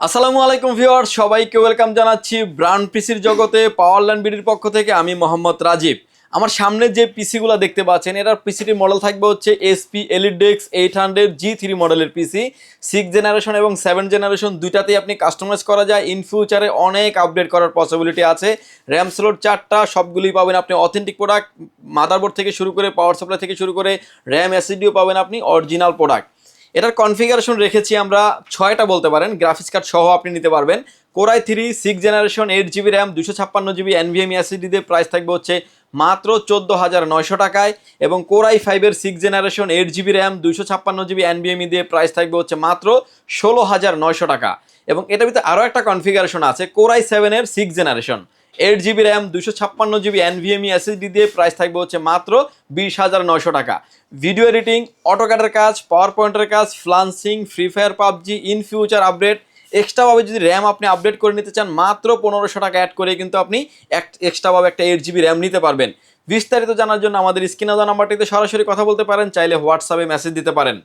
আসসালামু আলাইকুম ভিউয়ার্স, সবাইকে ওয়েলকাম জানাচ্ছি ব্র্যান্ড পিসির জগতে পাওয়ারল্যান্ড বিডির পক্ষ থেকে। আমি মোহাম্মদ রাজীব। আমার সামনে যে পিসিগুলো দেখতে পাচ্ছেন, এটার পিসিটির মডেল থাকবে হচ্ছে এসপি এলিডেক্স 800 G3 মডেলের পিসি। 6 জেনারেশন এবং 7 জেনারেশন দুইটাতেই আপনি কাস্টমাইজ করা যায়। ইন ফিউচারে অনেক আপডেট করার পসিবিলিটি আছে। র্যাম স্লট 4টা, সবগুলোই পাবেন আপনি অথেন্টিক প্রোডাক্ট। মাদারবোর্ড থেকে শুরু করে পাওয়ার সাপ্লাই থেকে শুরু করে র্যাম এসএসডিও পাবেন আপনি অরিজিনাল প্রোডাক্ট। এটার কনফিগারেশন রেখেছি আমরা 6টা বলতে পারেন, গ্রাফিক্স কার্ড সহ আপনি নিতে পারবেন। Core i 6 generation 8 GB RAM 256 GB NVMe SSD দিয়ে প্রাইস থাকবে হচ্ছে মাত্র 14,900 টাকায়। এবং core i 5 6 generation 8 GB RAM 256 GB NVMe দিয়ে প্রাইস থাকবে হচ্ছে মাত্র 16,900 টাকা। এবং এটার ভিতরে আরও একটা কনফিগারেশন আছে, core i 6 generation 8 GB RAM 256 GB NVMe SSD দিয়ে প্রাইস থাকবে হচ্ছে মাত্র 20,900 টাকা। ভিডিও এডিটিং, অটোক্যাডের কাজ, পাওয়ার পয়েন্টের কাজ, freelancing, free fire, PUBG, in future update, এক্সট্রাভাবে যদি র্যাম আপনি আপডেট করে নিতে চান, মাত্র 1500 টাকা অ্যাড করে কিন্তু আপনি এক্সট্রাভাবে একটা 8 GB র্যাম নিতে পারবেন। বিস্তারিত জানার জন্য আমাদের স্ক্রিনে দেওয়া নাম্বারটিতে সরাসরি কথা বলতে পারেন, চাইলে হোয়াটসঅ্যাপে মেসেজ দিতে পারেন।